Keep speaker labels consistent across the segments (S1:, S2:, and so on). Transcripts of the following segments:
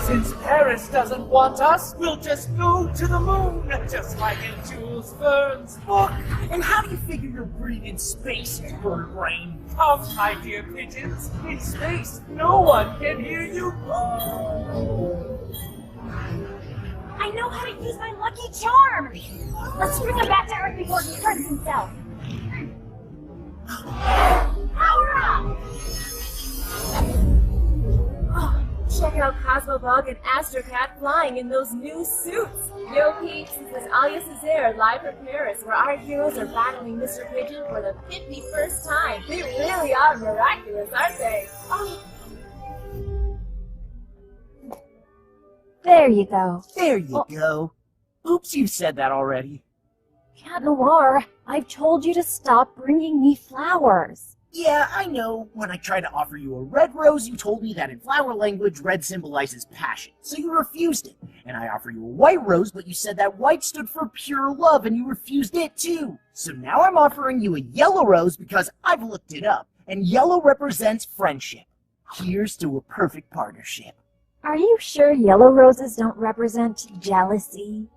S1: Since Paris doesn't want us, we'll just go to the moon, just like in Jules Verne's book. And how do you figure you're breathing in space, bird brain? Come, my dear pigeons, in space, no one can hear you.
S2: I know how to use my lucky charm. Let's bring him back to Earth before he hurts himself. Power up!
S3: Check out Cosmobug and Astrocat flying in those new suits! Yo peeps, this is Alia Césaire live from Paris, where our heroes are battling Mr. Pigeon for the 51st time. They really are miraculous, aren't they? Oh.
S2: There you go.
S1: There you go. Oops, you said that already.
S2: Cat Noir, I've told you to stop bringing me flowers.
S1: Yeah, I know. When I tried to offer you a red rose, you told me that in flower language, red symbolizes passion, so you refused it. And I offer you a white rose, but you said that white stood for pure love, and you refused it too. So now I'm offering you a yellow rose because I've looked it up, and yellow represents friendship. Here's to a perfect partnership.
S2: Are you sure yellow roses don't represent jealousy?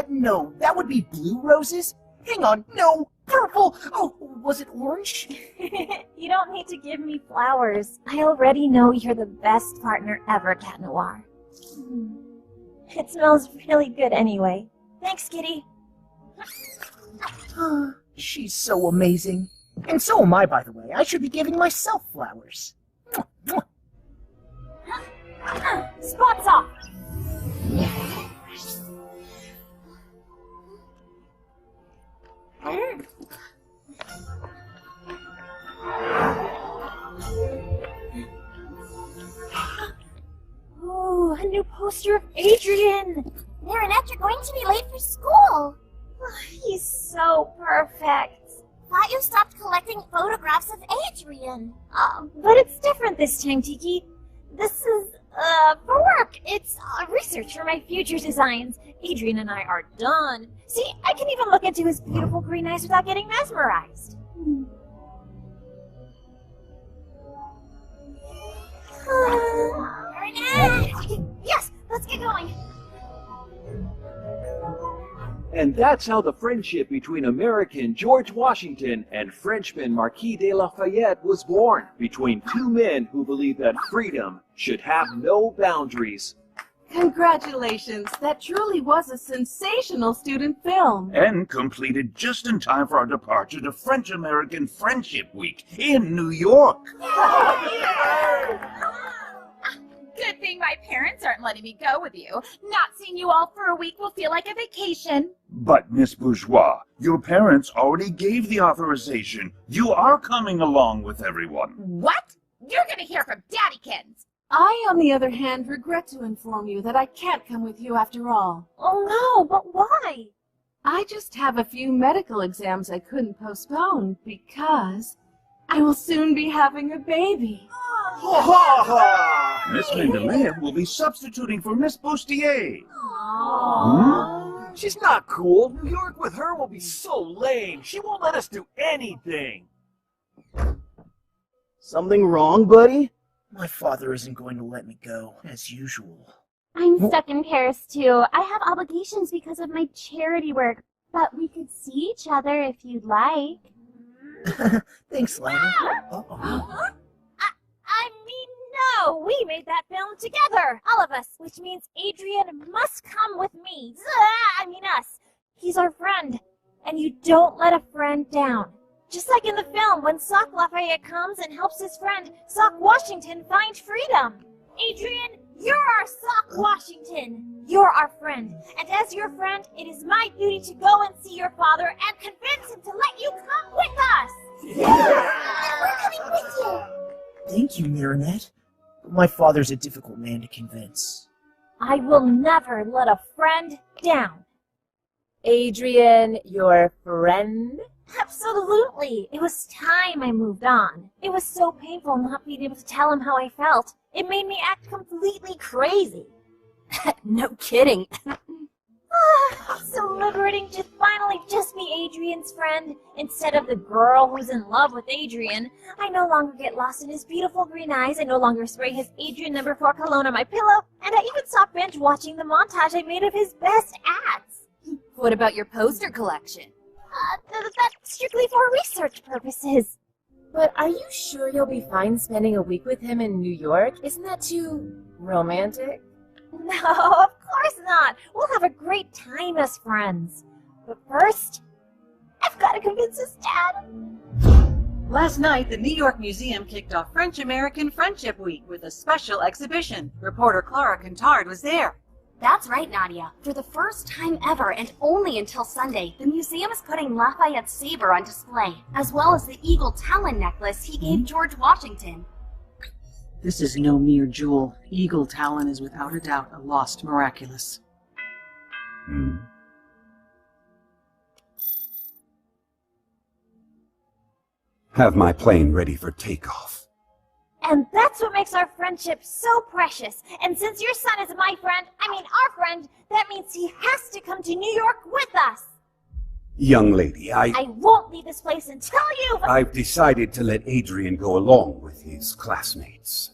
S1: No, that would be blue roses. Hang on, no, purple! Oh, was it orange?
S2: You don't need to give me flowers. I already know you're the best partner ever, Cat Noir. It smells really good anyway. Thanks, Kitty.
S1: She's so amazing. And so am I, by the way. I should be giving myself flowers.
S2: Spots off! Ooh, a new poster of Adrian!
S4: Marinette, you're going to be late for school!
S2: He's so perfect.
S4: Thought you stopped collecting photographs of Adrian.
S2: But it's different this time, Tiki. This is, for work. It's research for my future designs. Adrian and I are done. See, I can even look into his beautiful green eyes without getting mesmerized.
S4: Yes, let's get going.
S5: And that's how the friendship between American George Washington and Frenchman Marquis de Lafayette was born, between two men who believed that freedom should have no boundaries.
S6: Congratulations! That truly was a sensational student film.
S7: And completed just in time for our departure to French-American Friendship Week in New York.
S8: Good thing my parents aren't letting me go with you. Not seeing you all for a week will feel like a vacation.
S7: But, Miss Bourgeois, your parents already gave the authorization. You are coming along with everyone.
S8: What? You're gonna hear from Daddykins.
S6: I, on the other hand, regret to inform you that I can't come with you after all.
S2: Oh no, but why?
S6: I just have a few medical exams I couldn't postpone because I will soon be having a baby.
S7: Miss Mendeleev will be substituting for Miss Bustier.
S9: She's not cool. New York with her will be so lame. She won't let us do anything.
S1: Something wrong, buddy? My father isn't going to let me go, as usual.
S4: I'm stuck in Paris, too. I have obligations because of my charity work, but we could see each other if you'd like.
S1: Thanks, Lana.
S2: I mean, no! We made that film together! All of us! Which means Adrian must come with me! I mean us! He's our friend! And you don't let a friend down. Just like in the film, when Sock Lafayette comes and helps his friend, Sock Washington, find freedom. Adrian, you're our Sock Washington. You're our friend. And as your friend, it is my duty to go and see your father and convince him to let you come with us!
S4: Yeah! We're coming with you!
S1: Thank you, Marinette. But my father's a difficult man to convince.
S2: I will never let a friend down.
S3: Adrian, your friend?
S2: Absolutely. It was time I moved on. It was so painful not being able to tell him how I felt. It made me act completely crazy.
S10: No kidding.
S2: It's so liberating to finally just be Adrian's friend instead of the girl who's in love with Adrian. I no longer get lost in his beautiful green eyes. I no longer spray his Adrian No. 4 cologne on my pillow. And I even stopped binge watching the montage I made of his best acts.
S10: What about your poster collection?
S2: That's strictly for research purposes.
S3: But are you sure you'll be fine spending a week with him in New York? Isn't that too romantic?
S2: No, of course not. We'll have a great time as friends. But first, I've got to convince his dad.
S11: Last night, the New York Museum kicked off French-American Friendship Week with a special exhibition. Reporter Clara Contard was there.
S4: That's right, Nadia. For the first time ever, and only until Sunday, the museum is putting Lafayette's saber on display, as well as the eagle talon necklace he gave George Washington.
S11: This is no mere jewel. Eagle talon is without a doubt a lost miraculous.
S12: Have my plane ready for takeoff.
S2: And that's what makes our friendship so precious. And since your son is my friend, our friend, that means he has to come to New York with us.
S12: Young lady,
S2: I won't leave this place until you've...
S12: I've decided to let Adrian go along with his classmates.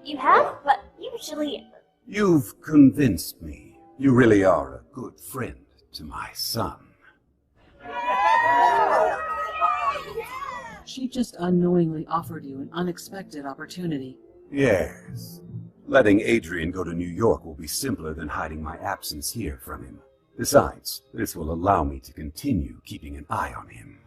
S2: You have? But usually...
S12: You've convinced me. You really are a good friend to my son.
S11: She just unknowingly offered you an unexpected opportunity.
S12: Yes. Letting Adrian go to New York will be simpler than hiding my absence here from him. Besides, this will allow me to continue keeping an eye on him.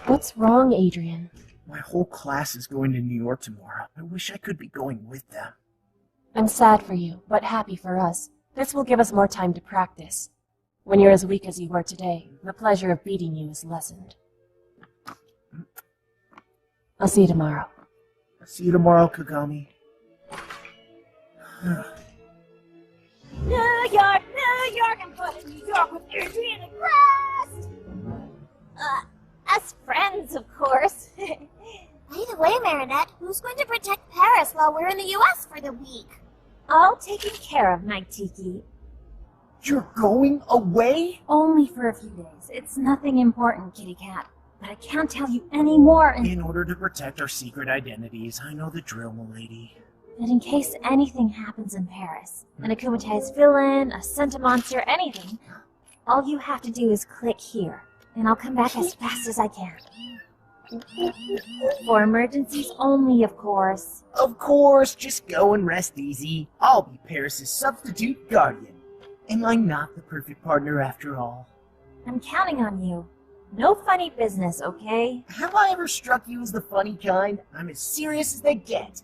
S3: What's wrong, Adrian?
S1: My whole class is going to New York tomorrow. I wish I could be going with them.
S3: I'm sad for you, but happy for us. This will give us more time to practice. When you're as weak as you were today, the pleasure of beating you is lessened. I'll see you tomorrow.
S1: I'll see you tomorrow, Kagami.
S2: New York, I'm going to New York with Adrian and Crest! As friends, of course.
S4: By the way, Marinette, who's going to protect Paris while we're in the U.S. for the week?
S2: All taken care of, Naitiki.
S1: You're going away?
S2: Only for a few days. It's nothing important, kitty cat. But I can't tell you any more
S1: In order to protect our secret identities, I know the drill, m'lady.
S2: And in case anything happens in Paris, an akumatized villain, a centimonster, anything, all you have to do is click here, and I'll come back as fast as I can. For emergencies only, of course.
S1: Of course, just go and rest easy. I'll be Paris's substitute guardian. Am I not the perfect partner after all?
S2: I'm counting on you. No funny business, okay?
S1: Have I ever struck you as the funny kind? I'm as serious as they get.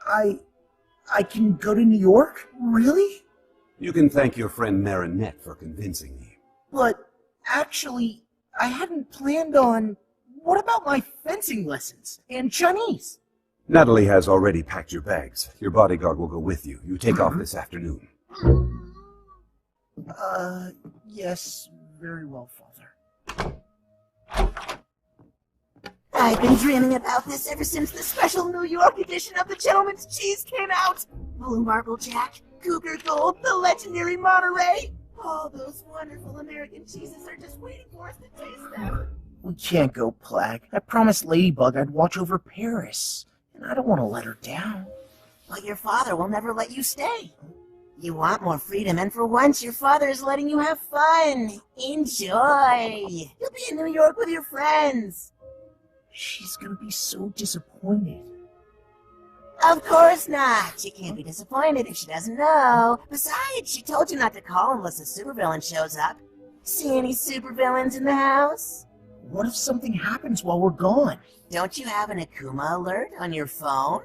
S1: I can go to New York? Really?
S12: You can thank your friend Marinette for convincing me.
S1: But actually, I hadn't planned on... What about my fencing lessons and Chinese?
S12: Natalie has already packed your bags. Your bodyguard will go with you. You take off this afternoon.
S1: Yes, very well, Father.
S13: I've been dreaming about this ever since the special New York edition of the Gentleman's Cheese came out. Blue Marble Jack, Cougar Gold, the legendary Monterey. All those wonderful American cheeses are just waiting for us to taste them.
S1: We can't go, Plag. I promised Ladybug I'd watch over Paris, and I don't want to let her down.
S13: But your father will never let you stay. You want more freedom, and for once your father is letting you have fun. Enjoy. You'll be in New York with your friends.
S1: She's gonna be so disappointed.
S13: Of course not. She can't be disappointed if she doesn't know. Besides, she told you not to call unless a supervillain shows up. See any supervillains in the house?
S1: What if something happens while we're gone?
S13: Don't you have an Akuma alert on your phone?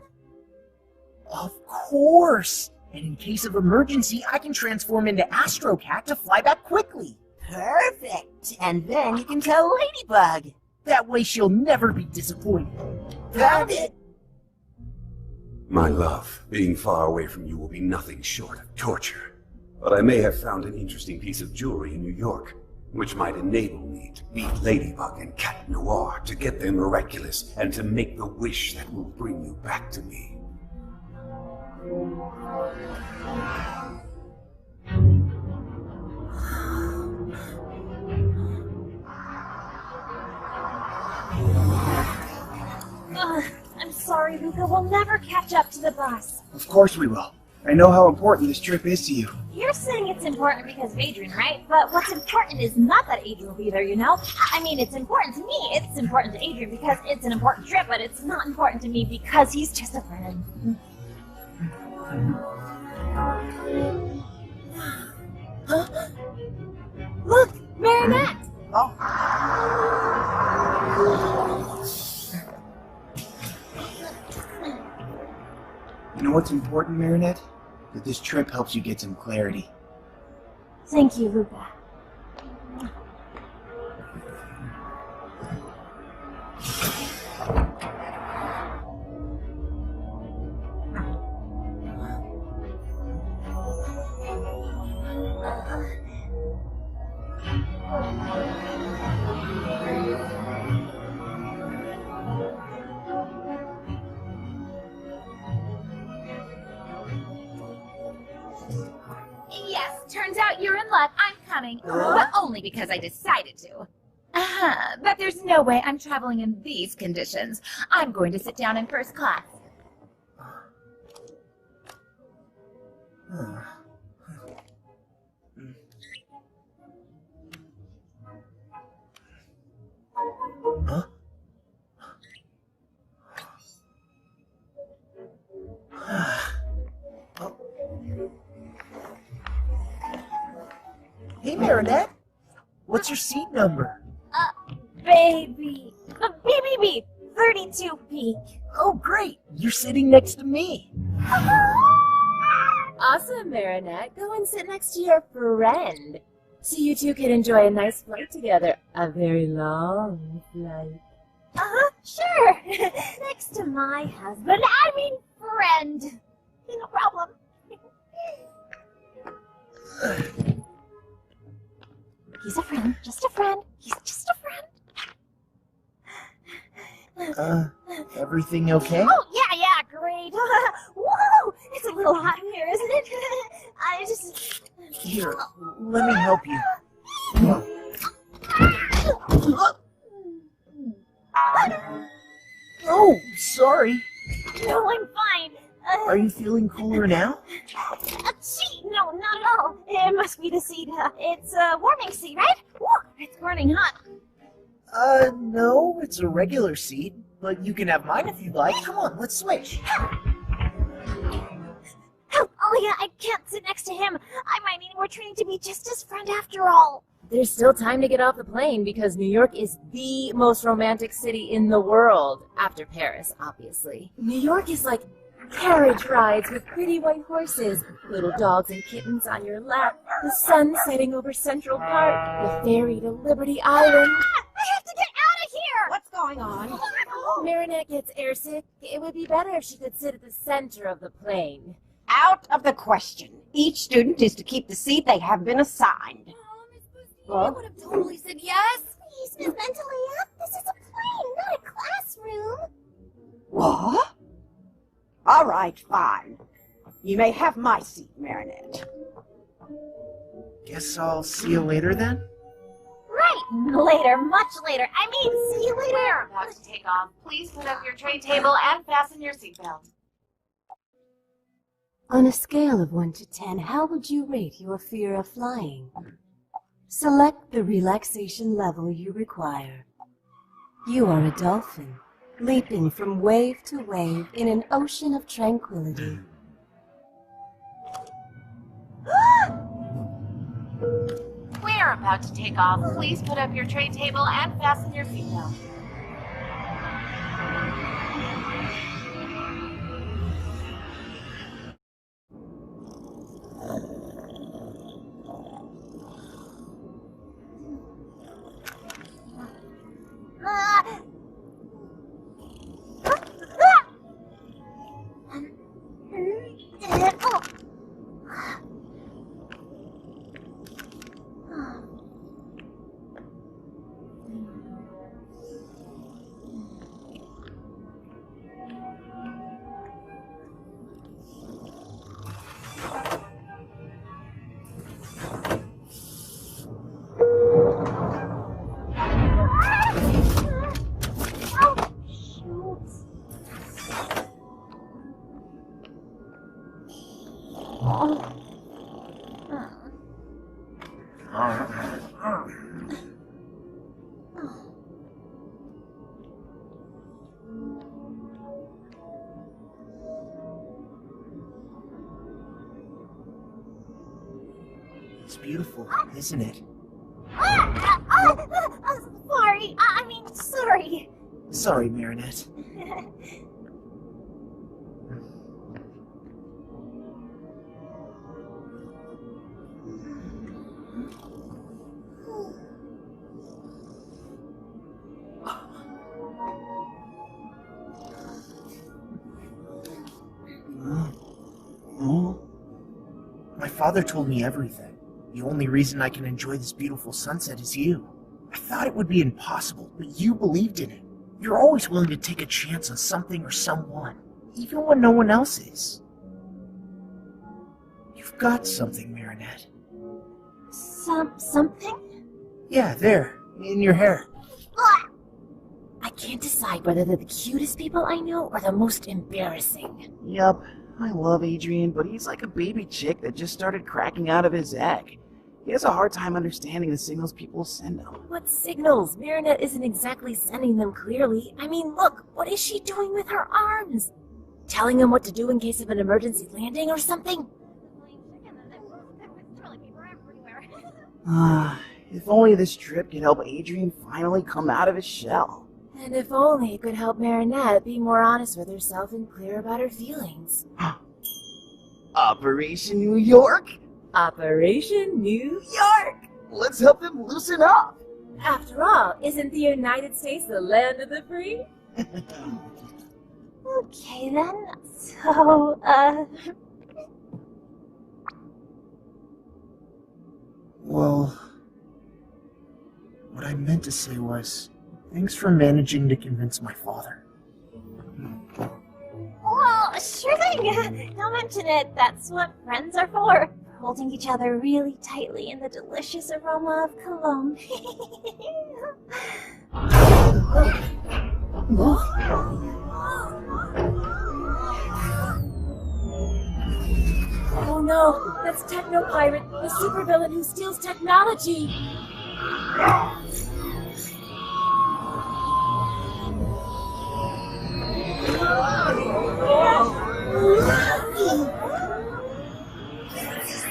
S1: Of course! And in case of emergency, I can transform into Astrocat to fly back quickly.
S13: Perfect. And then you can tell Ladybug.
S1: That way she'll never be disappointed.
S13: Found it!
S12: My love, being far away from you will be nothing short of torture. But I may have found an interesting piece of jewelry in New York, which might enable me to beat Ladybug and Cat Noir, to get their miraculous, and to make the wish that will bring you back to me.
S2: I'm sorry, Luca. We'll never catch up to the bus.
S14: Of course we will. I know how important this trip is to you.
S2: You're saying it's important because of Adrian, right? But what's important is not that Adrian will be there, you know? I mean, it's important to me. It's important to Adrian because it's an important trip, but it's not important to me because he's just a friend.
S13: Huh? Look!
S2: Marinette!
S13: Oh.
S14: You know what's important, Marinette? That this trip helps you get some clarity.
S2: Thank you, Luca.
S8: Yes, turns out you're in luck. I'm coming. But only because I decided to. But there's no way I'm traveling in these conditions. I'm going to sit down in first class.
S14: Huh?
S1: Hey, Marinette. What's your seat number?
S2: Baby. BBB. 32B.
S1: Oh, great. You're sitting next to me.
S3: Awesome, Marinette. Go and sit next to your friend. So you two can enjoy a nice flight together. A very long flight.
S2: Sure. Next to my husband. I mean, friend. No problem. He's a friend. Just a friend. He's just a friend.
S1: Everything okay?
S2: Oh, yeah, great. Whoa! It's a little hot in here, isn't it? I just...
S1: Here, let me help you. Oh, sorry.
S2: No, I'm fine.
S1: Are you feeling cooler now?
S2: Gee, no, not at all. It must be the seat. It's a warming seat, right? Woo, it's burning hot.
S1: No, it's a regular seat, but you can have mine if you'd like. Come on, let's switch.
S2: Oh yeah, I can't sit next to him. I might need more training to be just his friend after all.
S3: There's still time to get off the plane because New York is the most romantic city in the world. After Paris, obviously. New York is like carriage rides with pretty white horses, little dogs and kittens on your lap, the sun setting over Central Park, the ferry to Liberty Island.
S2: I have to get out of here!
S13: What's going on?
S3: Marinette gets airsick. It would be better if she could sit at the center of the plane.
S13: Out of the question. Each student is to keep the seat they have been assigned.
S10: I would have totally said yes.
S2: Please, Miss Ventilia. This is a plane, not a classroom.
S13: What? All right, fine. You may have my seat, Marinette.
S1: Guess I'll see you later then?
S2: Right, later, much later. I mean, see you later.
S8: We're about to take off. Please put up your tray table and fasten your seatbelt.
S15: On a scale of 1 to 10, how would you rate your fear of flying? Select the relaxation level you require. You are a dolphin, leaping from wave to wave in an ocean of tranquility.
S8: We're about to take off. Please put up your tray table and fasten your seatbelt.
S1: It's beautiful, isn't it?
S2: Sorry.
S1: Sorry, Marinette. My father told me everything. The only reason I can enjoy this beautiful sunset is you. I thought it would be impossible, but you believed in it. You're always willing to take a chance on something or someone, even when no one else is. You've got something, Marinette.
S2: Something?
S1: Yeah, there, in your hair.
S2: I can't decide whether they're the cutest people I know or the most embarrassing.
S16: Yup, I love Adrian, but he's like a baby chick that just started cracking out of his egg. He has a hard time understanding the signals people send him.
S2: What signals? Marinette isn't exactly sending them clearly. I mean, look, what is she doing with her arms? Telling him what to do in case of an emergency landing or something?
S16: If only this trip could help Adrian finally come out of his shell.
S2: And if only it could help Marinette be more honest with herself and clear about her feelings.
S16: Operation New York?
S2: Operation New York!
S16: Let's help them loosen up!
S3: After all, isn't the United States the land of the free?
S2: Okay then, so,
S1: Well, what I meant to say was, thanks for managing to convince my father.
S2: Well, sure thing. Don't mention it. That's what friends are for. Holding each other really tightly in the delicious aroma of cologne.
S3: Oh no, that's Techno Pirate, the supervillain who steals technology.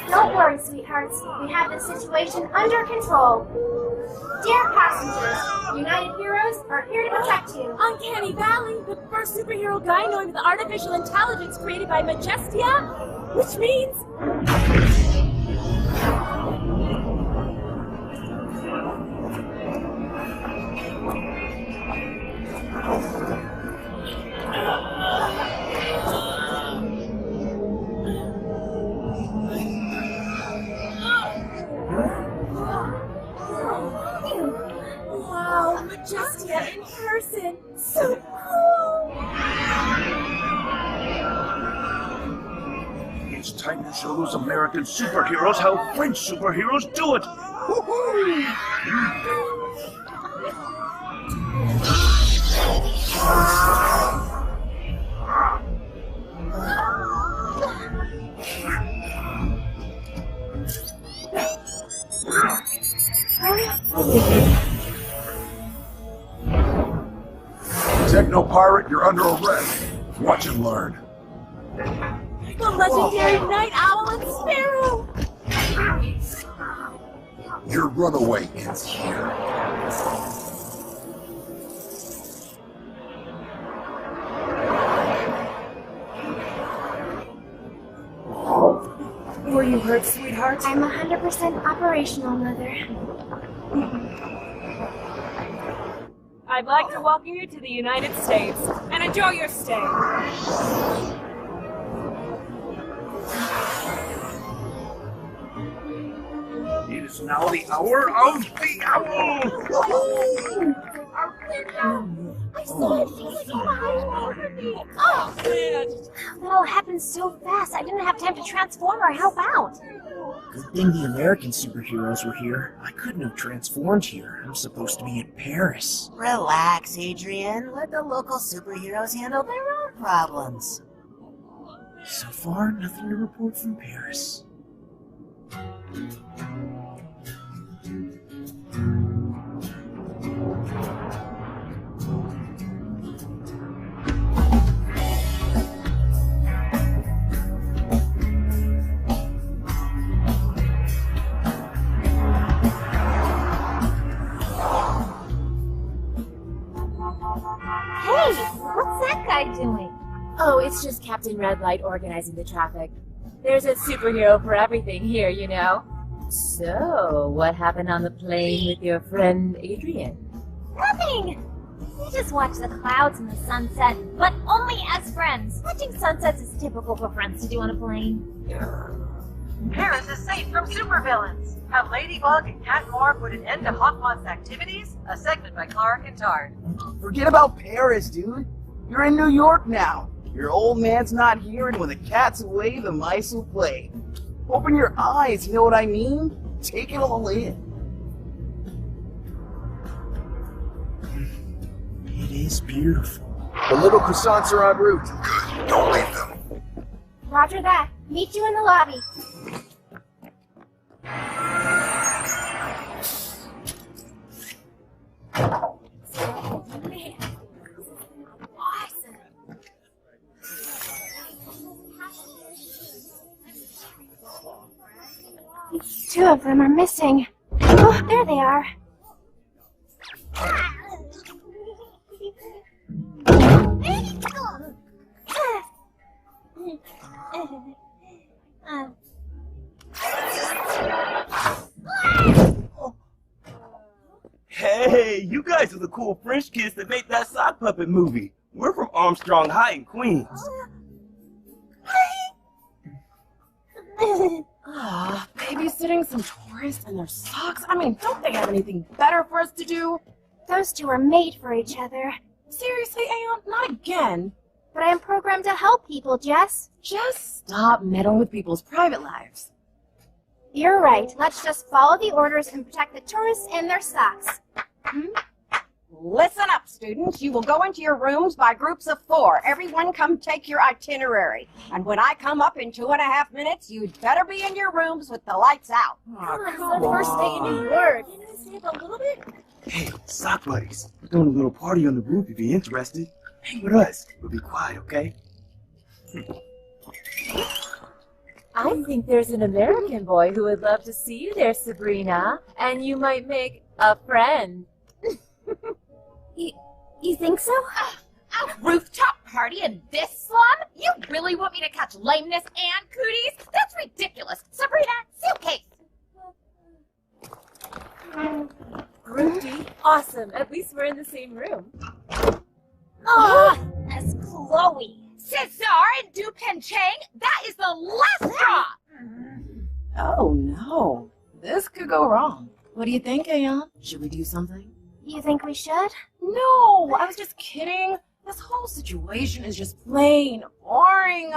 S17: Don't worry, sweethearts. We have this situation under control. Dear passengers, United Heroes are here to protect you.
S3: Uncanny Valley, the first superhero guy knowing the artificial intelligence created by Majestia, which means... Wow, Majestia in person! So cool!
S7: It's time to show those American superheroes how French superheroes do it! Woohoo! Techno Pirate, you're under arrest. Watch and learn.
S3: The legendary Night Owl and Sparrow!
S7: Your runaway is here.
S3: Were you hurt, sweetheart?
S17: I'm 100% operational, Mother.
S3: I'd like to welcome you to the United States and enjoy your stay.
S7: It is now the hour of the owl!
S2: I saw it flying over me. Oh, man. That all happened so fast. I didn't have time to transform or help out.
S1: Good thing the American superheroes were here. I couldn't have transformed here. I'm supposed to be in Paris.
S13: Relax, Adrian. Let the local superheroes handle their own problems.
S1: So far, nothing to report from Paris.
S2: Doing?
S3: Oh, it's just Captain Red Light organizing the traffic. There's a superhero for everything here, you know. So, what happened on the plane with your friend Adrian?
S2: Nothing! We just watch the clouds and the sunset, but only as friends. Watching sunsets is typical for friends to do on a plane.
S11: Paris is safe from supervillains. Have Ladybug and Cat Moore put an end to Hawkmoth's activities? A segment by Clara Kantard.
S16: Forget about Paris, dude. You're in New York now. Your old man's not here, and when the cat's away, the mice will play. Open your eyes, you know what I mean? Take it all in.
S1: It is beautiful.
S14: The little croissants are en route.
S12: Good. Don't leave them.
S17: Roger that. Meet you in the lobby. Two of them are missing. Oh, there they are.
S9: Hey, you guys are the cool French kids that made that sock puppet movie. We're from Armstrong High in Queens.
S6: Babysitting some tourists and their socks? I mean, don't they have anything better for us to do?
S17: Those two are made for each other.
S6: Seriously, Aeon? Not again.
S17: But I am programmed to help people, Jess.
S6: Just stop meddling with people's private lives.
S17: You're right. Let's just follow the orders and protect the tourists and their socks.
S18: Listen up, students. You will go into your rooms by groups of 4. Everyone come take your itinerary. And when I come up in 2.5 minutes, you'd better be in your rooms with the lights out.
S3: Come on, it's our first day in New York. Can you stay up a little bit?
S14: Hey, sock buddies. We're doing a little party on the roof if you're interested. Hang with us. We'll be quiet, okay?
S3: I think there's an American boy who would love to see you there, Sabrina. And you might make a friend.
S2: You think so?
S8: A rooftop party in this slum? You really want me to catch lameness and cooties? That's ridiculous. Sabrina, suitcase.
S3: Groovy. Awesome. At least we're in the same room.
S2: Oh, that's Chloe.
S8: Cesar and Dupin Chang, that is the last straw.
S6: Oh no. This could go wrong. What do you think, Aeon? Should we do something?
S17: You think we should?
S6: No, I was just kidding. This whole situation is just plain boring.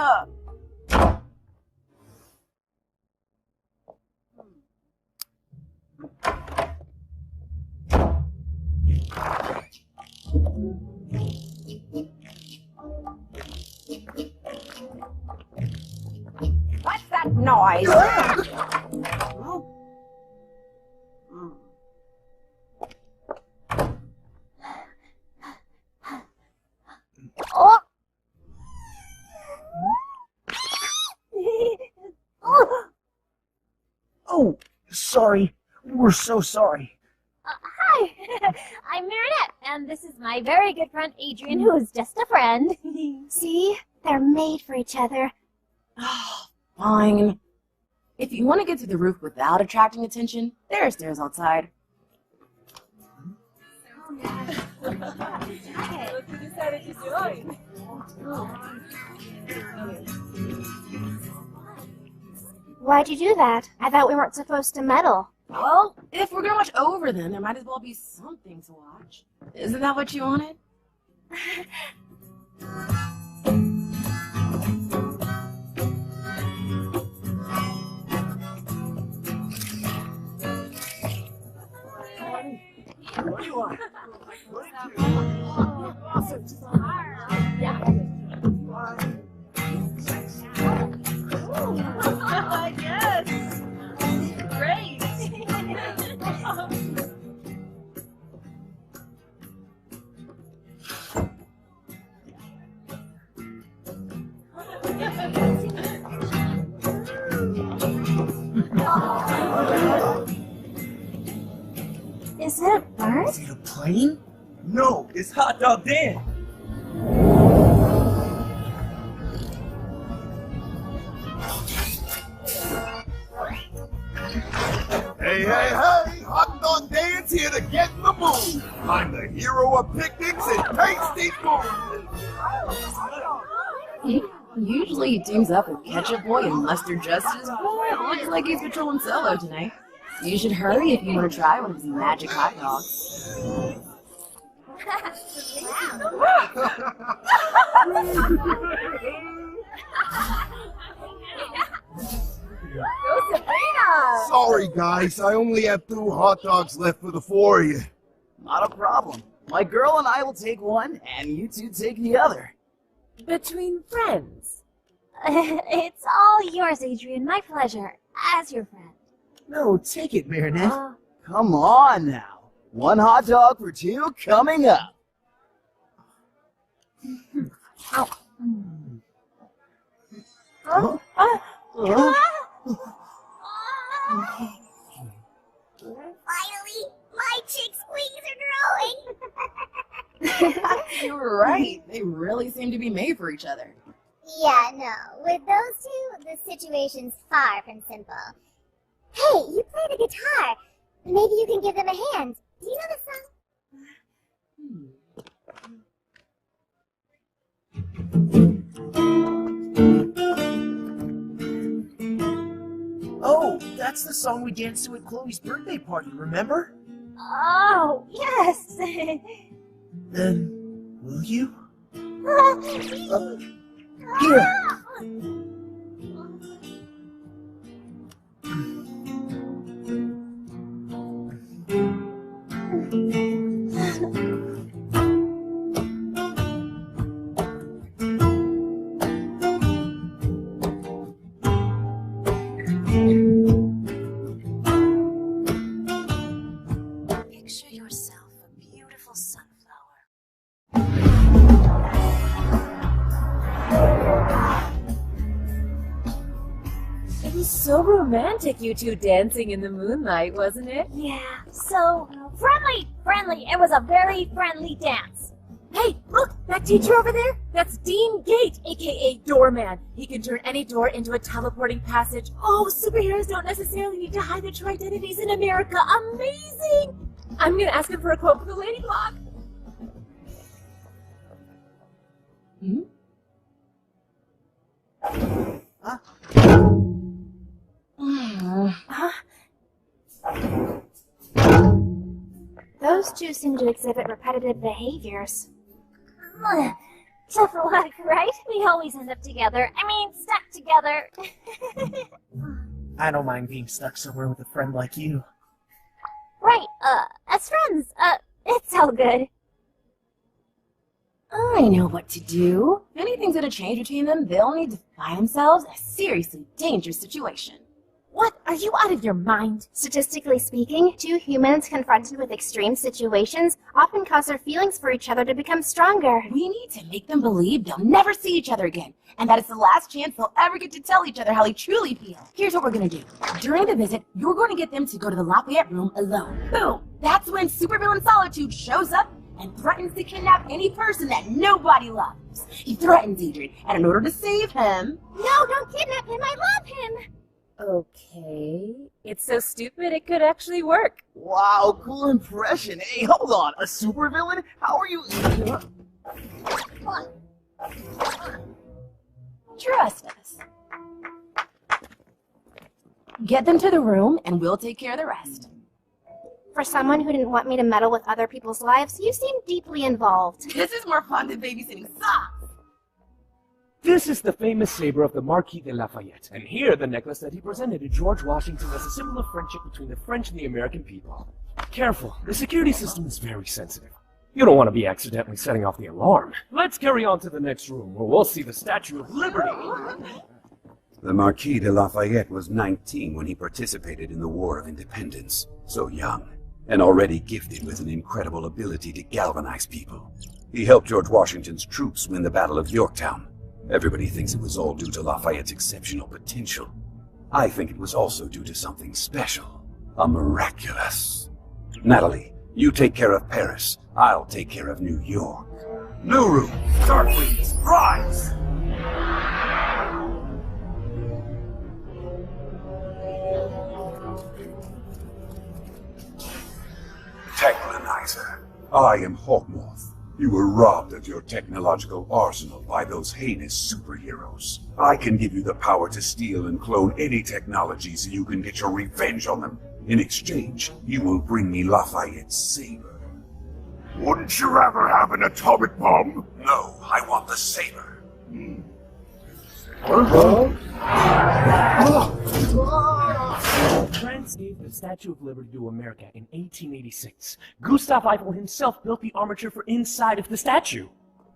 S18: What's that noise?
S17: Oh!
S1: Oh, sorry. We're so sorry.
S2: Hi, I'm Marinette, and this is my very good friend Adrian, who is just a friend.
S17: See? They're made for each other.
S6: Fine. If you want to get to the roof without attracting attention, there are stairs outside.
S3: Look who decided to join.
S17: Why'd you do that? I thought we weren't supposed to meddle.
S6: Well, if we're gonna watch over them, there might as well be something to watch. Isn't that what you wanted?
S9: What do you want?
S2: Is it a bird?
S1: Is it a plane?
S9: No, it's Hot Dog Dan.
S19: Hey, hey, hey! Hot Dog Dan's here to get in the mood. I'm the hero of picnics and tasty food.
S6: Usually he teams up with Ketchup Boy and Mustard Justice, but it looks like he's patrolling solo tonight. You should hurry if you want to try one of his magic hot dogs.
S19: Sorry, guys. I only have 2 hot dogs left for the 4 of you.
S16: Not a problem. My girl and I will take one, and you two take the other.
S3: Between friends.
S2: It's all yours, Adrian. My pleasure. As your friend.
S1: No, take it, Marinette.
S16: Come on now. 1 hot dog for 2 coming up.
S2: Ow.
S17: Finally, my chick's wings are growing.
S6: You're right. They really seem to be made for each other.
S17: Yeah, no. With those two, the situation's far from simple. Hey, you play the guitar. Maybe you can give them a hand. Do you know the song?
S1: Oh, that's the song we danced to at Chloe's birthday party, remember?
S2: Oh, yes.
S1: Then, will you? Here.
S15: Picture yourself a beautiful sunflower.
S3: It was so romantic, you two dancing in the moonlight, wasn't it?
S2: Yeah, so friendly. It was a very friendly dance.
S3: Hey, look, that teacher over there? That's Dean Gate, aka Doorman. He can turn any door into a teleporting passage. Oh, superheroes don't necessarily need to hide their true identities in America. Amazing! I'm gonna ask him for a quote for the lady block.
S2: Those two seem to exhibit repetitive behaviors. Tough luck, right? We always end up together. I mean, stuck together.
S1: I don't mind being stuck somewhere with a friend like you.
S2: Right, as friends, it's all good.
S6: I know what to do. If anything's gonna change between them, they'll need to find themselves a seriously dangerous situation.
S2: What? Are you out of your mind? Statistically speaking, 2 humans confronted with extreme situations often cause their feelings for each other to become stronger.
S6: We need to make them believe they'll never see each other again, and that it's the last chance they'll ever get to tell each other how they truly feel. Here's what we're gonna do. During the visit, you're going to get them to go to the Lafayette room alone. Boom! That's when supervillain Solitude shows up and threatens to kidnap any person that nobody loves. He threatens Adrian, and in order to save him...
S2: No, don't kidnap him! I love him!
S3: Okay. It's so stupid it could actually work.
S16: Wow, cool impression. Hey, hold on. A supervillain? How are you...
S6: Trust us. Get them to the room, and we'll take care of the rest.
S2: For someone who didn't want me to meddle with other people's lives, you seem deeply involved.
S6: This is more fun than babysitting socks.
S20: This is the famous saber of the Marquis de Lafayette, and here the necklace that he presented to George Washington as a symbol of friendship between the French and the American people. Careful, the security system is very sensitive. You don't want to be accidentally setting off the alarm. Let's carry on to the next room, where we'll see the Statue of Liberty.
S12: The Marquis de Lafayette was 19 when he participated in the War of Independence. So young, and already gifted with an incredible ability to galvanize people. He helped George Washington's troops win the Battle of Yorktown. Everybody thinks it was all due to Lafayette's exceptional potential. I think it was also due to something special. A miraculous. Natalie, you take care of Paris. I'll take care of New York.
S19: New room, start please, rise!
S12: Technonizer, I am Hawkmoth. You were robbed of your technological arsenal by those heinous superheroes. I can give you the power to steal and clone any technology so you can get your revenge on them. In exchange, you will bring me Lafayette's saber.
S19: Wouldn't you rather have an atomic bomb?
S12: No, I want the saber.
S20: France gave the Statue of Liberty to America in 1886. Gustave Eiffel himself built the armature for inside of the statue.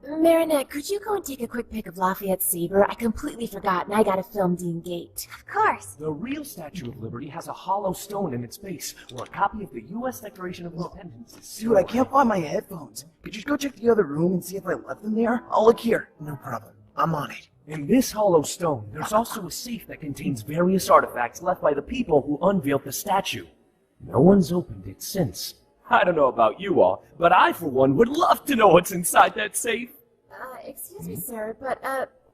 S21: Marinette, could you go and take a quick pic of Lafayette's saber? I completely forgot, and I gotta film Dean Gate.
S2: Of course.
S20: The real Statue of Liberty has a hollow stone in its base, where a copy of the U.S. Declaration of Independence is
S16: Dude, I can't find my headphones. Could you go check the other room and see if I left them there? I'll look here.
S1: No problem. I'm on it.
S20: In this hollow stone, there's also a safe that contains various artifacts left by the people who unveiled the statue. No one's opened it since. I don't know about you all, but I, for one, would love to know what's inside that safe.
S21: Excuse me, sir, but,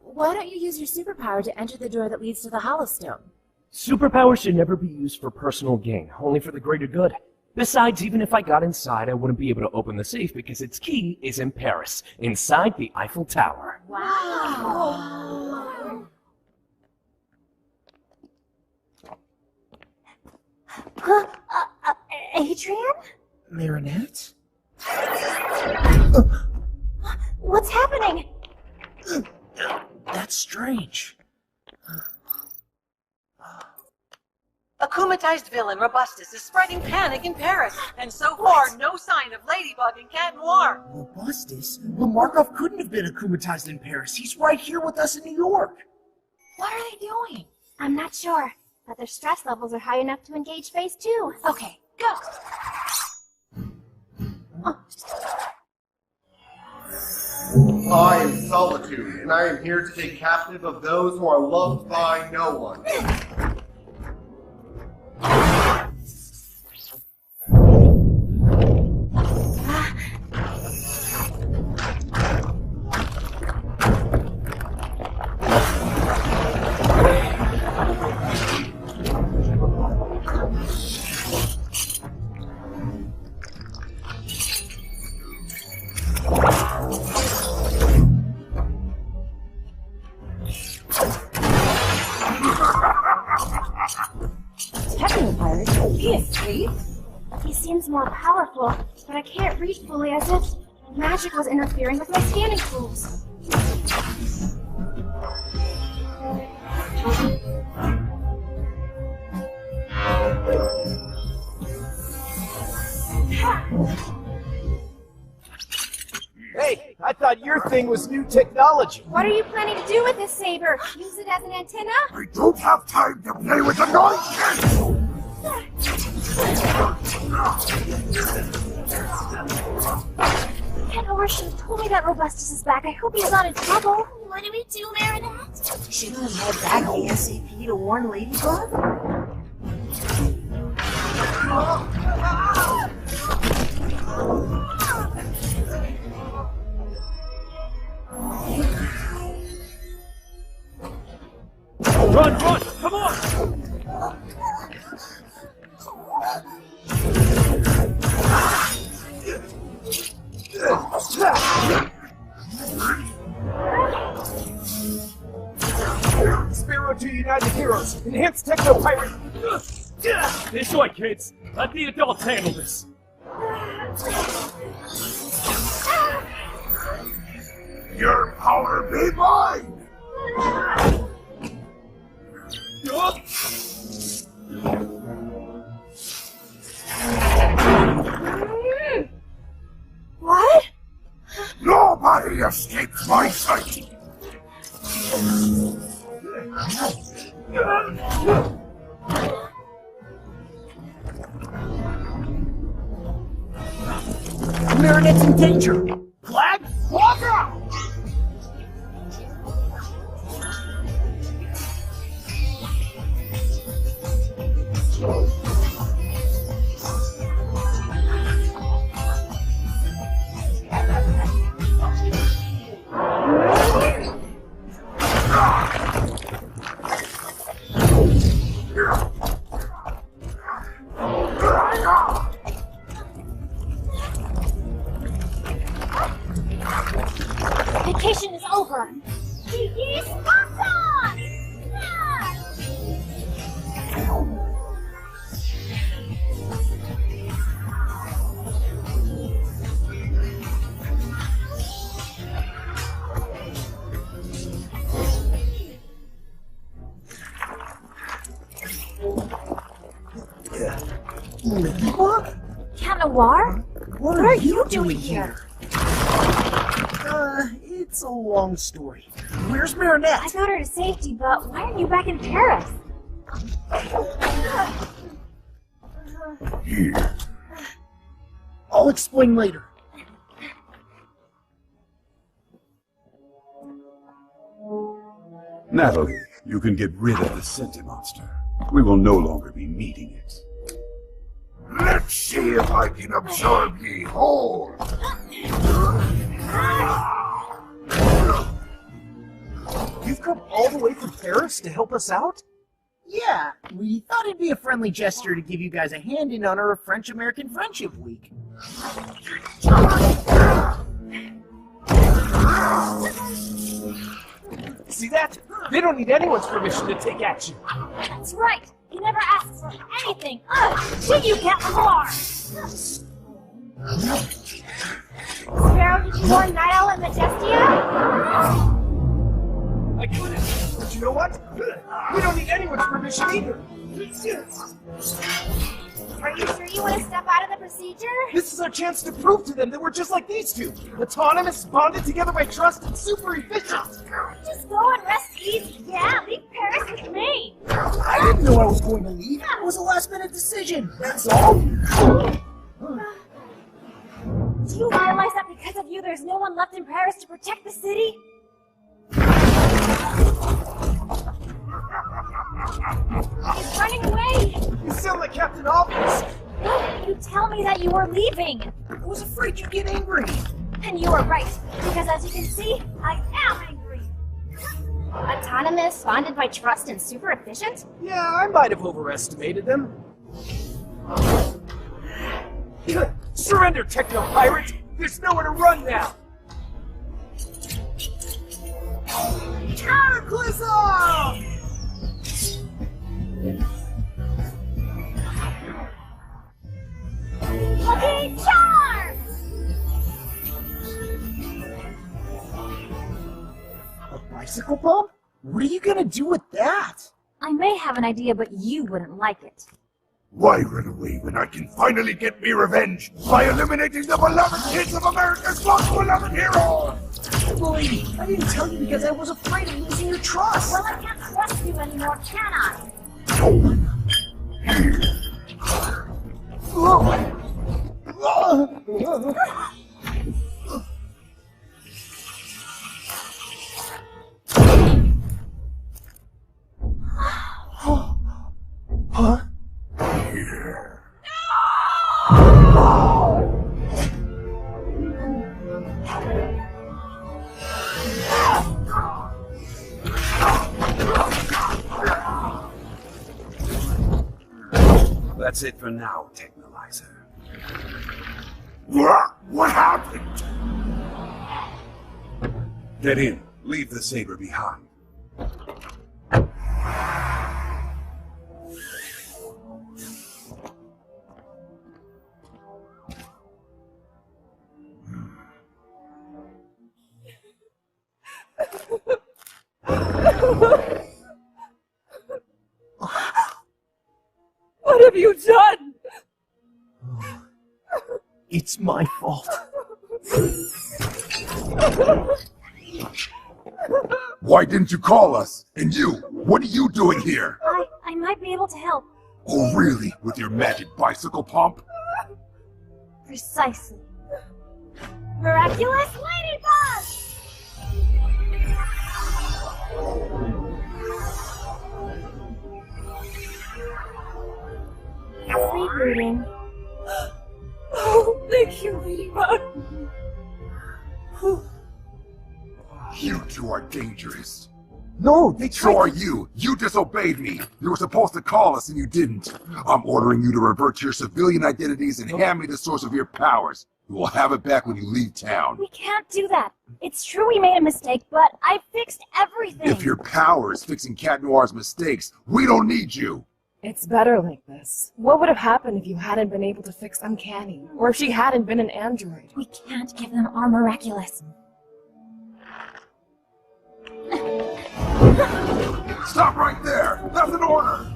S21: why don't you use your superpower to enter the door that leads to the hollow stone?
S20: Superpowers should never be used for personal gain, only for the greater good. Besides, even if I got inside, I wouldn't be able to open the safe because its key is in Paris, inside the Eiffel Tower.
S21: Wow!
S2: Adrian?
S1: Marinette?
S2: What's happening?
S1: That's strange.
S11: A kumatized villain, Robustus, is spreading panic in Paris, and so far, no sign of Ladybug and Cat Noir.
S1: Robustus? Well, Markov couldn't have been akumatized in Paris. He's right here with us in New York.
S2: What are they doing? I'm not sure, but their stress levels are high enough to engage phase 2.
S21: Okay, go!
S22: I am Solitude, and I am here to take captive of those who are loved by no one.
S2: He seems more powerful, but I can't read fully as if magic was interfering with my scanning tools.
S16: Hey, I thought your thing was new technology.
S2: What are you planning to do with this saber? Use it as an antenna?
S19: I don't have time to play with the noise!
S2: Kenor should have told me that Robustus is back. I hope he's not in trouble. What do we do, Marinette?
S13: Shouldn't we head back ASAP to warn Ladybug?
S20: Run, run! Come on!
S16: Sparrow to United Heroes! Enhanced Techno Pirate!
S20: This way, kids! Let the adults handle this!
S19: Your power be mine!
S2: What?
S19: Nobody escapes my sight!
S1: Marinette's in danger! Flag, walk out! Ladybug?
S2: Cat Noir?
S1: What are you doing here? It's a long story. Where's Marinette?
S2: I got her to safety, but why aren't you back in Paris?
S1: Here. I'll explain later.
S12: Natalie, you can get rid of the scented monster. We will no longer be needing it.
S19: Let's see if I can absorb ye whole.
S1: You've come all the way from Paris to help us out? Yeah, we thought it'd be a friendly gesture to give you guys a hand in honor of French-American Friendship Week.
S20: See that? They don't need anyone's permission to take action.
S2: That's right. He never asks for anything. Did you, Cat Noir? Sparrow, did you warn Night Owl and Majestia?
S20: I couldn't. But you know what? We don't need anyone's permission either.
S2: Are you sure you want to step out of the procedure?
S20: This is our chance to prove to them that we're just like these two. Autonomous, bonded together by trust, and super efficient.
S2: Just go and rest easy. Yeah, leave Paris with me.
S1: I didn't know I was going to leave. It was a last-minute decision. That's all.
S2: Do you realize that because of you, there's no one left in Paris to protect the city? He's running away!
S20: You sound like Captain Obvious!
S2: Why didn't you tell me that you were leaving?
S1: I was afraid you'd get angry.
S2: And you were right, because as you can see, I am angry. Autonomous, bonded by trust, and super efficient?
S20: Yeah, I might have overestimated them. Surrender, techno-pirate! There's nowhere to run now!
S1: Cataclysm!
S2: Lucky charm!
S1: A bicycle pump? What are you gonna do with that?
S2: I may have an idea, but you wouldn't like it.
S19: Why run away when I can finally get me revenge by eliminating the beloved kids of America's most beloved hero?
S1: Lady, I didn't tell you because I was afraid of losing your trust.
S2: Well, I can't trust you anymore, can I?
S1: Huh?
S12: That's it for now, Technolyzer.
S19: What happened?
S12: Get in. Leave the saber behind.
S3: What have you done?
S1: It's my fault.
S19: Why didn't you call us? And you, what are you doing here?
S2: I might be able to help.
S19: Oh, really? With your magic bicycle pump?
S2: Precisely. Miraculous Ladybug! Rebooting.
S3: Oh, thank you, Ladybug.
S19: You two are dangerous.
S1: No, they tried.
S19: So are you. You disobeyed me. You were supposed to call us and you didn't. I'm ordering you to revert to your civilian identities and hand me the source of your powers. You will have it back when you leave town.
S2: We can't do that. It's true we made a mistake, but I fixed everything.
S19: If your power is fixing Cat Noir's mistakes, we don't need you.
S3: It's better like this. What would have happened if you hadn't been able to fix Uncanny? Or if she hadn't been an android?
S2: We can't give them our Miraculous.
S19: Stop right there! That's an order!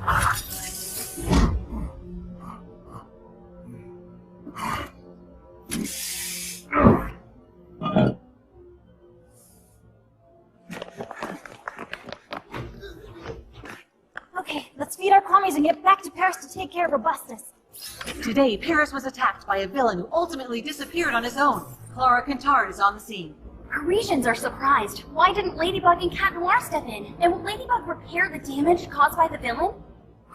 S2: feed our commies and get back to Paris to take care of Robustus.
S11: Today, Paris was attacked by a villain who ultimately disappeared on his own. Clara Cantard is on the scene.
S2: Parisians are surprised. Why didn't Ladybug and Cat Noir step in? And will Ladybug repair the damage caused by the villain?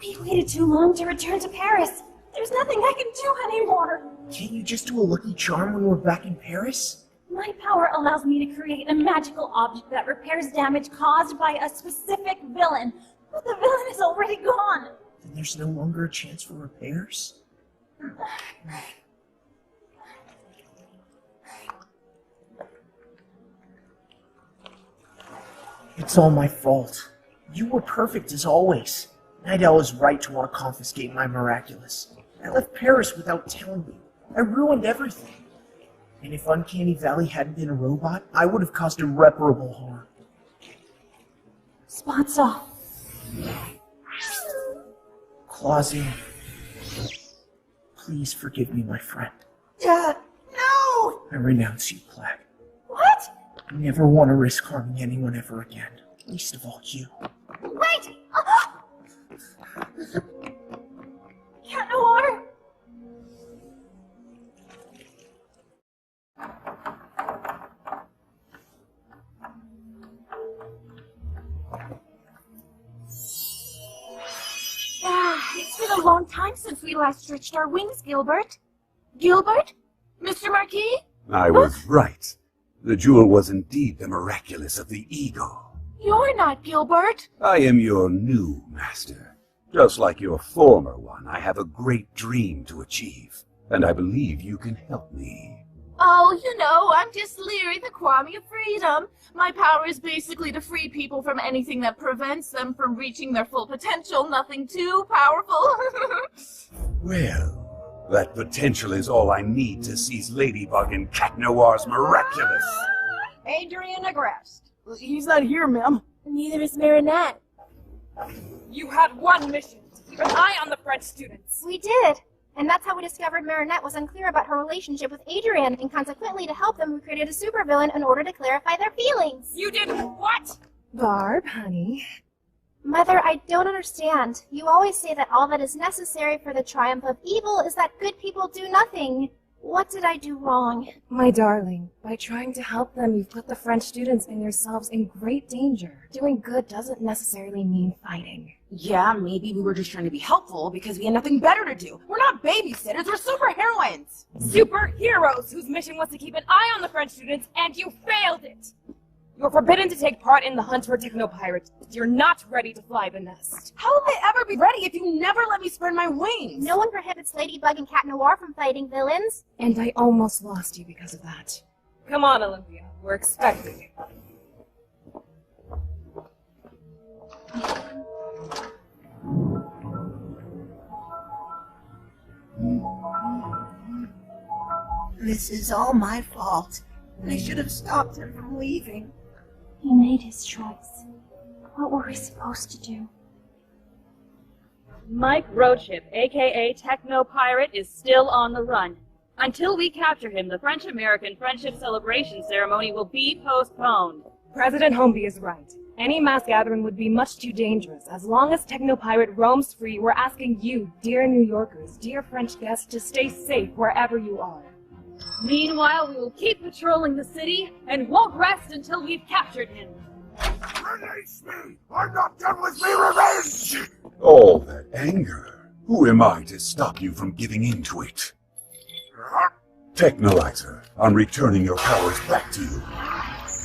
S2: We waited too long to return to Paris. There's nothing I can do anymore.
S1: Can't you just do a lucky charm when we're back in Paris?
S2: My power allows me to create a magical object that repairs damage caused by a specific villain. But the villain is already gone.
S1: Then there's no longer a chance for repairs? It's all my fault. You were perfect as always. Night Owl is right to want to confiscate my miraculous. I left Paris without telling you. I ruined everything. And if Uncanny Valley hadn't been a robot, I would have caused irreparable harm.
S2: Spots off.
S1: Claws in. Please forgive me, my friend.
S13: No!
S1: I renounce you, Plague.
S2: What?
S1: I never want to risk harming anyone ever again. Least of all you.
S2: Wait! Cat Noir! It's been a long time since we last stretched our wings, Gilbert. Gilbert? Mr. Marquis?
S12: I was right. The jewel was indeed the miraculous of the ego.
S2: You're not Gilbert.
S12: I am your new master. Just like your former one, I have a great dream to achieve, and I believe you can help me.
S4: Oh, you know, I'm just Leary, the Kwame of Freedom. My power is basically to free people from anything that prevents them from reaching their full potential. Nothing too powerful.
S12: Well, that potential is all I need to seize Ladybug and Cat Noir's miraculous.
S18: Adrian Agrest.
S16: He's not here, ma'am.
S2: Neither is Marinette.
S3: You had one mission, to keep an eye on the French students.
S2: We did. And that's how we discovered Marinette was unclear about her relationship with Adrian, and consequently, to help them, we created a supervillain in order to clarify their feelings.
S3: You did what?
S21: Barb, honey.
S2: Mother, I don't understand. You always say that all that is necessary for the triumph of evil is that good people do nothing. What did I do wrong?
S21: My darling, by trying to help them, you've put the French students and yourselves in great danger. Doing good doesn't necessarily mean fighting.
S6: Yeah, maybe we were just trying to be helpful because we had nothing better to do. We're not babysitters, we're superheroines!
S3: Superheroes whose mission was to keep an eye on the French students, and you failed it! You're forbidden to take part in the hunt for technopirates. You're not ready to fly the nest.
S6: How will I ever be ready if you never let me spread my wings?
S2: No one prohibits Ladybug and Cat Noir from fighting villains.
S21: And I almost lost you because of that.
S3: Come on, Olympia. We're expecting you.
S13: This is all my fault. I should have stopped him from leaving.
S2: He made his choice. What were we supposed to do?
S3: Mike Roadship, aka Techno Pirate, is still on the run. Until we capture him, the French-American Friendship Celebration ceremony will be postponed.
S5: President Holmby is right. Any mass gathering would be much too dangerous. As long as Techno Pirate roams free, we're asking you, dear New Yorkers, dear French guests, to stay safe wherever you are.
S3: Meanwhile, we will keep patrolling the city and won't rest until we've captured him.
S19: Release me! I'm not done with me revenge!
S12: All that anger. Who am I to stop you from giving in to it? Technolizer, I'm returning your powers back to you.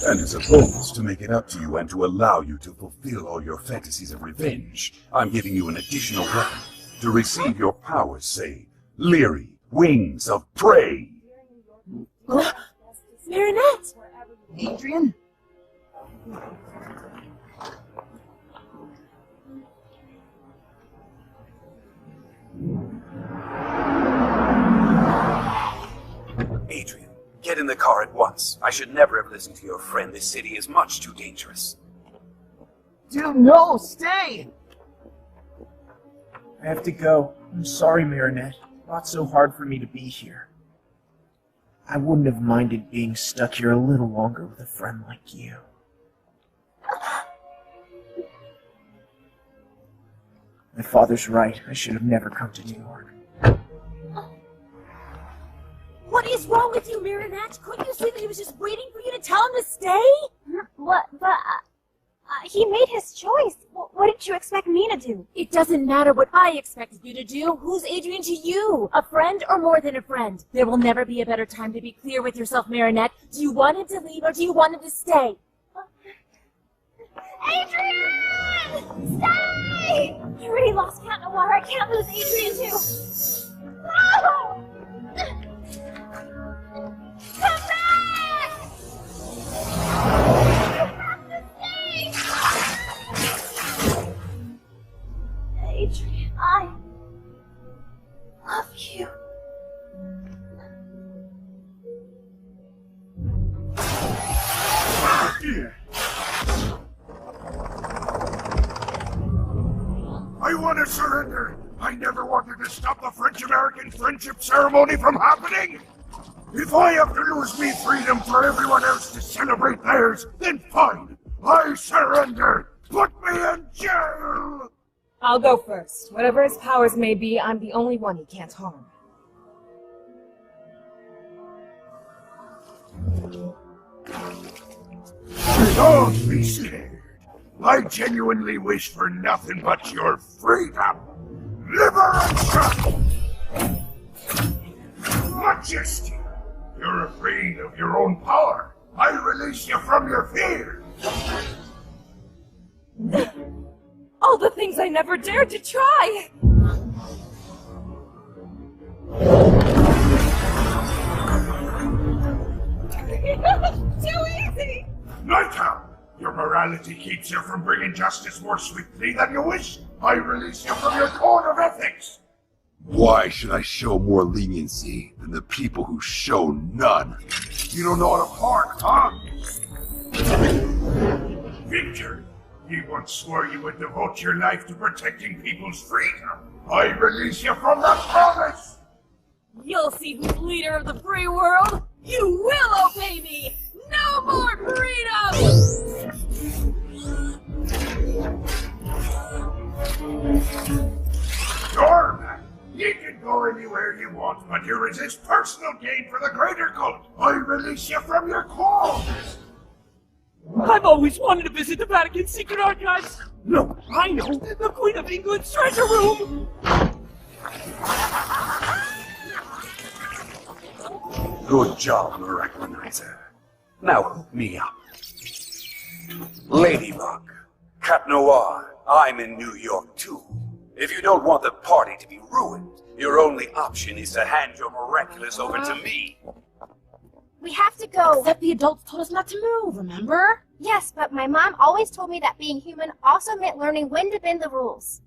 S12: And as a bonus to make it up to you and to allow you to fulfill all your fantasies of revenge, I'm giving you an additional weapon. To receive your powers, say, Leary, Wings of Prey.
S2: Marinette!
S16: Adrian?
S12: Adrian, get in the car at once. I should never have listened to your friend. This city is much too dangerous.
S16: Dude, no, stay!
S1: I have to go. I'm sorry, Marinette. Not so hard for me to be here. I wouldn't have minded being stuck here a little longer with a friend like you. My father's right. I should have never come to New York.
S2: What is wrong with you, Marinette? Couldn't you see that he was just waiting for you to tell him to stay? What? But he made his choice. What did you expect me to do? It doesn't matter what I expected you to do. Who's Adrian to you? A friend or more than a friend? There will never be a better time to be clear with yourself, Marinette. Do you want him to leave or do you want him to stay? Adrian! Stay! I already lost Cat Noir. I can't lose Adrian too. No! Come back! You have to stay! Adrian, I love you.
S19: I want to surrender. I never wanted to stop the French-American friendship ceremony from happening. If I have to lose me freedom for everyone else to celebrate theirs, then fine. I surrender. Put me in jail.
S5: I'll go first. Whatever his powers may be, I'm the only one he can't harm.
S19: Don't be scared. I genuinely wish for nothing but your freedom. Liberation! Majesty! You're afraid of your own power. I release you from your fear.
S5: All the things I never dared to try! Too easy!
S19: Nightown! Your morality keeps you from bringing justice more swiftly than you wish. I release you from your code of ethics.
S12: Why should I show more leniency than the people who show none?
S19: You don't know how to park, huh? Victor, you once swore you would devote your life to protecting people's freedom. I release you from that promise.
S2: You'll see who's leader of the free world. You will obey me. No more freedom!
S19: Doorman, you can go anywhere you want, but you resist personal gain for the greater good. I release you from your call.
S20: I've always wanted to visit the Vatican's secret archives. No, I know, the Queen of England's treasure room.
S12: Good job, Miraculinizer. Now hook me up. Ladybug, Cat Noir, I'm in New York too. If you don't want the party to be ruined, your only option is to hand your Merculus over to me.
S2: We have to go.
S6: Except the adults told us not to move, remember?
S2: Yes, but my mom always told me that being human also meant learning when to bend the rules.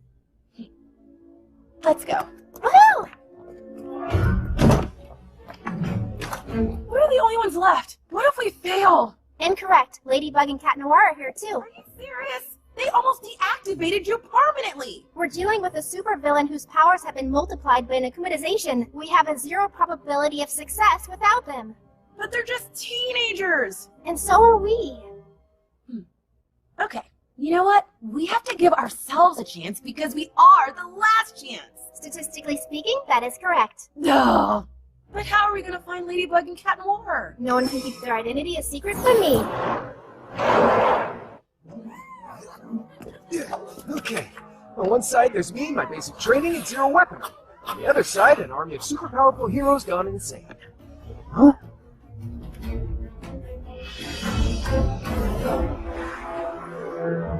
S6: Let's go.
S2: Woohoo!
S6: We're the only ones left. What if we fail?
S2: Incorrect. Ladybug and Cat Noir are here too.
S6: Are you serious? They almost deactivated you permanently.
S2: We're dealing with a supervillain whose powers have been multiplied by an akumatization. We have a 0 probability of success without them.
S6: But they're just teenagers.
S2: And so are we.
S6: Okay, you know what? We have to give ourselves a chance because we are the last chance.
S2: Statistically speaking, that is correct.
S6: No. But how are we going to find Ladybug and Cat Noir?
S2: No one can keep their identity a secret from me.
S20: Okay, on one side there's me, my basic training, and 0 weaponry. On the other side, an army of super powerful heroes gone insane. Huh?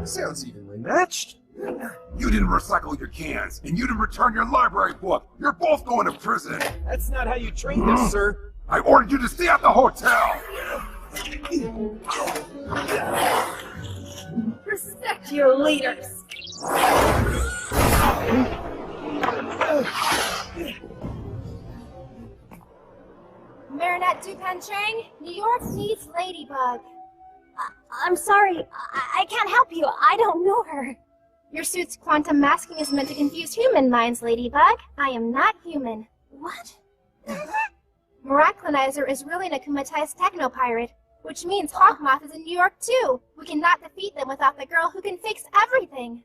S20: Sounds evenly matched.
S19: You didn't recycle your cans, and you didn't return your library book. You're both going to prison.
S20: That's not how you train this, sir.
S19: I ordered you to stay at the hotel.
S2: Respect your leaders. Marinette Dupanchang, New York needs Ladybug. I'm sorry, I can't help you. I don't know her. Your suit's quantum masking is meant to confuse human minds, Ladybug. I am not human. What? Miraculinizer is really an akumatized techno-pirate, which means Hawkmoth is in New York too. We cannot defeat them without the girl who can fix everything.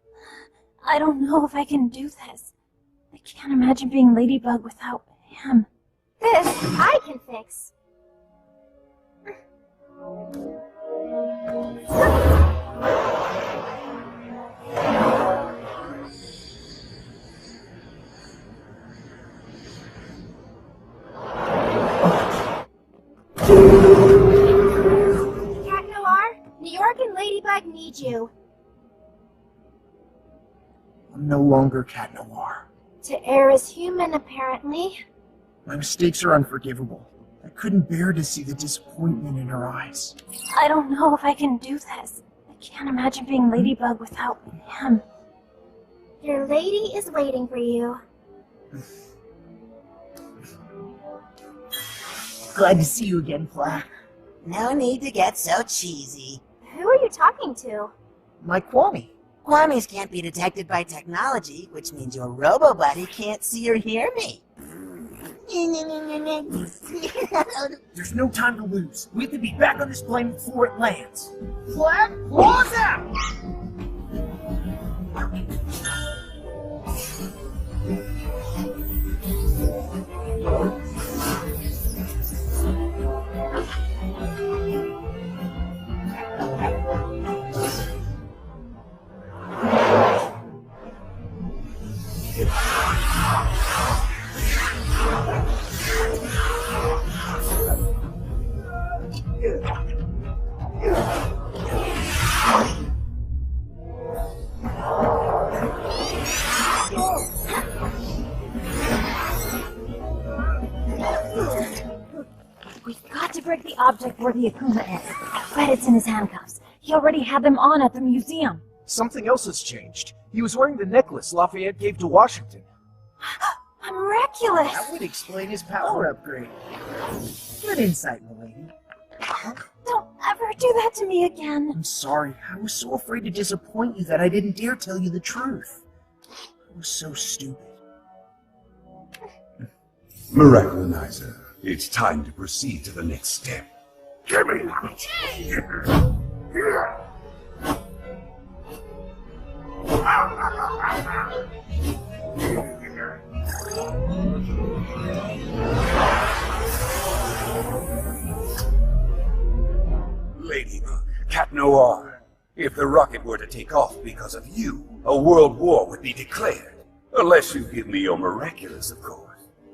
S2: I don't know if I can do this. I can't imagine being Ladybug without him.
S17: This I can fix. Cat Noir, New York and Ladybug need you.
S1: I'm no longer Cat Noir.
S17: To err as human, apparently.
S1: My mistakes are unforgivable. I couldn't bear to see the disappointment in her eyes.
S2: I don't know if I can do this. I can't imagine being Ladybug without him.
S17: Your lady is waiting for you.
S1: Glad to see you again, Flack.
S13: No need to get so cheesy.
S17: Who are you talking to?
S1: My Kwame.
S13: Kwames can't be detected by technology, which means your robo-buddy can't see or hear me.
S1: There's no time to lose. We have to be back on this plane before it lands. Flack, close out!
S2: We've got to break the object where the Akuma is. Bet it's in his handcuffs. He already had them on at the museum.
S20: Something else has changed. He was wearing the necklace Lafayette gave to Washington.
S2: Miraculous!
S1: That would explain his power upgrade. Good insight, milady.
S2: Don't ever do that to me again.
S1: I'm sorry. I was so afraid to disappoint you that I didn't dare tell you the truth. I was so stupid.
S12: Miraculinizer, it's time to proceed to the next step.
S19: Give me that!
S12: Ladybug, Cat Noir, if the rocket were to take off because of you, a world war would be declared. Unless you give me your miraculous, of course.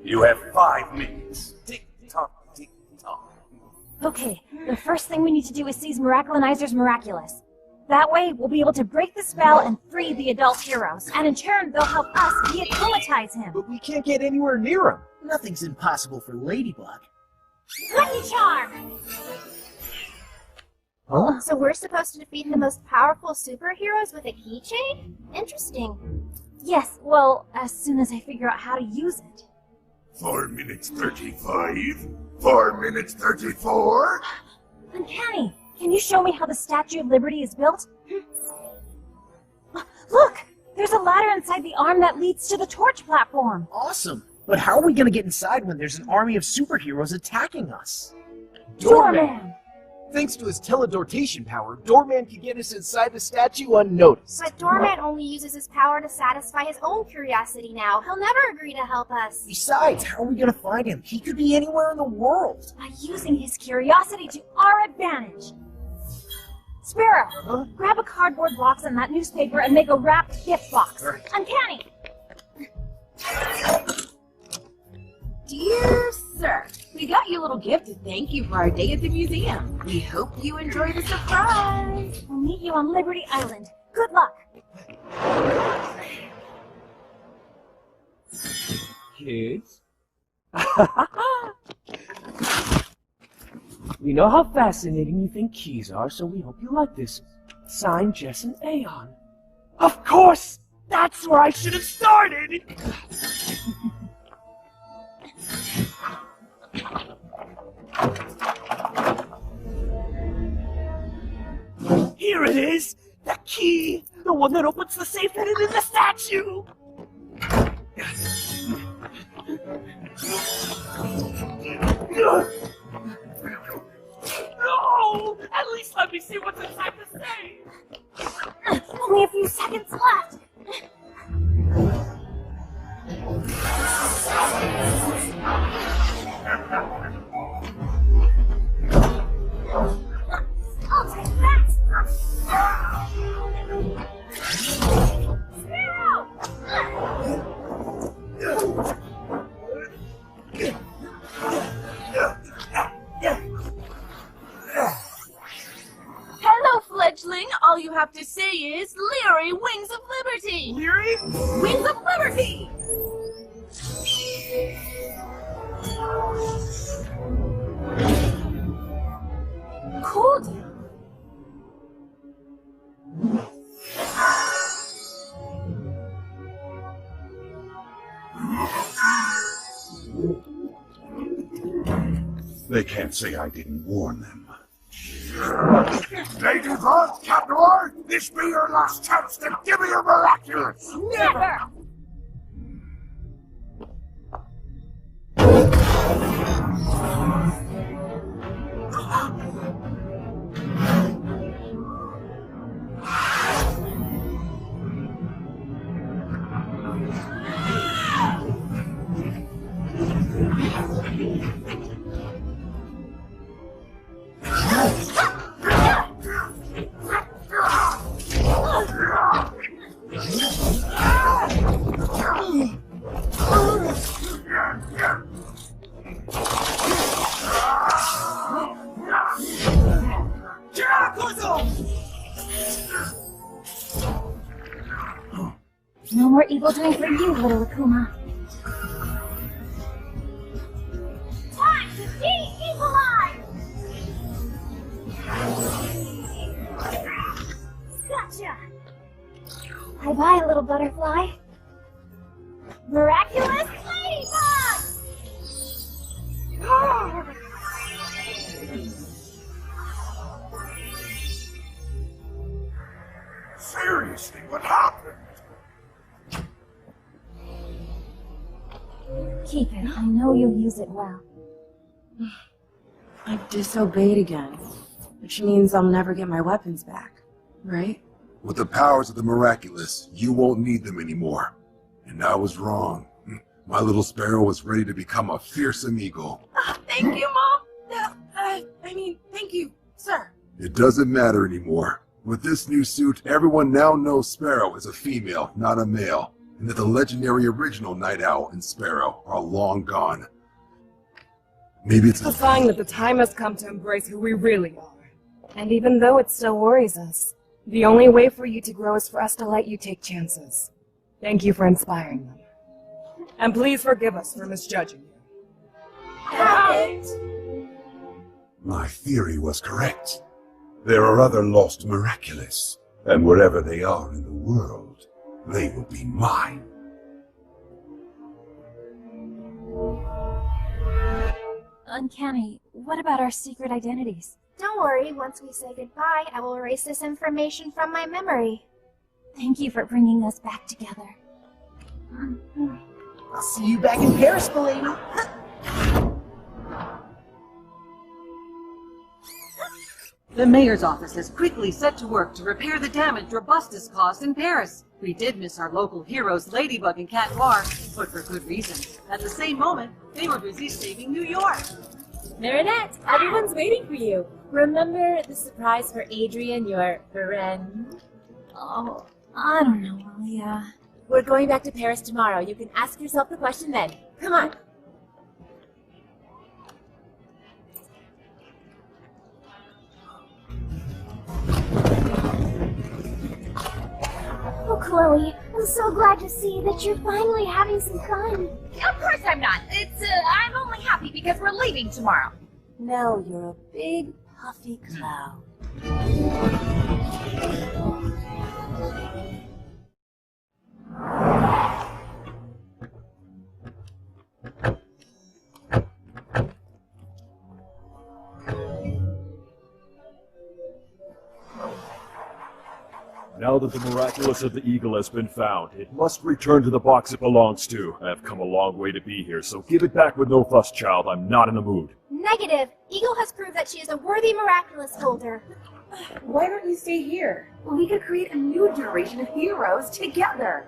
S12: You have 5 minutes. Tick-tock, tick-tock.
S2: Okay, the first thing we need to do is seize Miraculinizer's Miraculous. That way, we'll be able to break the spell and free the adult heroes. And in turn, they'll help us de-akumatize him.
S20: But we can't get anywhere near him.
S1: Nothing's impossible for Ladybug.
S2: Lucky Charm!
S20: Huh?
S17: So we're supposed to defeat the most powerful superheroes with a keychain? Interesting.
S2: Yes, well, as soon as I figure out how to use it.
S19: 4 minutes 35? 4 minutes 34?
S2: Uncanny! Can you show me how the Statue of Liberty is built? Look! There's a ladder inside the arm that leads to the torch platform.
S1: Awesome! But how are we gonna get inside when there's an army of superheroes attacking us?
S2: Doorman!
S20: Thanks to his teledortation power, Doorman can get us inside the statue unnoticed.
S17: But Doorman only uses his power to satisfy his own curiosity now. He'll never agree to help us.
S1: Besides, how are we gonna find him? He could be anywhere in the world.
S2: By using his curiosity to our advantage. Sparrow, grab a cardboard box and that newspaper and make a wrapped gift box.
S1: Right.
S2: Uncanny!
S6: Dear sir, we got you a little gift to thank you for our day at the museum. We hope you enjoy the surprise.
S2: We'll meet you on Liberty Island. Good luck.
S20: Kids? We know how fascinating you think keys are, so we hope you like this. Signed, Jess and Aeon. Of course! That's where I should have started! Here it is! The key! The one that opens the safe hidden in the statue! No! At least let me see what's inside the safe!
S2: Only a few seconds left.
S18: Fury, Wings of Liberty!
S2: Cool down.
S19: They can't say I didn't warn them. Ladybug, Captain, this be your last chance to give me your miraculous!
S2: Never! No more evil doing for you, little Akuma. Time to de-equalize! Gotcha! Bye-bye, little butterfly. Miraculous ladybug!
S19: Seriously, what happened?
S2: Keep it. I know you'll use it well.
S6: I disobeyed again, which means I'll never get my weapons back, right?
S19: With the powers of the miraculous, you won't need them anymore. And I was wrong. My little sparrow was ready to become a fearsome eagle.
S6: Thank you, Mom! Thank you, sir.
S19: It doesn't matter anymore. With this new suit, everyone now knows Sparrow is a female, not a male, and that the legendary original Night Owl and Sparrow are long gone. Maybe it's
S5: a sign that the time has come to embrace who we really are. And even though it still worries us, the only way for you to grow is for us to let you take chances. Thank you for inspiring them. And please forgive us for misjudging you.
S19: My theory was correct. There are other lost miraculous, and wherever they are in the world, they will be mine.
S2: Uncanny, what about our secret identities?
S17: Don't worry, once we say goodbye, I will erase this information from my memory.
S2: Thank you for bringing us back together.
S16: I'll see you back in Paris, lady.
S11: The mayor's office has quickly set to work to repair the damage Robustus caused in Paris. We did miss our local heroes Ladybug and Cat Noir, but for good reason. At the same moment, they were busy saving New York.
S3: Marinette, everyone's waiting for you. Remember the surprise for Adrian, your friend?
S2: Oh, I don't know, Alia.
S3: We're going back to Paris tomorrow. You can ask yourself the question then. Come on.
S17: Oh, Chloe, I'm so glad to see that you're finally having some fun.
S8: Of course I'm not. I'm only happy because we're leaving tomorrow.
S15: No, you're a big, puffy cloud.
S7: Now that the miraculous of the eagle has been found, it must return to the box it belongs to. I have come a long way to be here, so give it back with no fuss, child. I'm not in the mood.
S17: Negative. Eagle has proved that she is a worthy miraculous holder.
S5: Why don't you stay here? We could create a new generation of heroes together.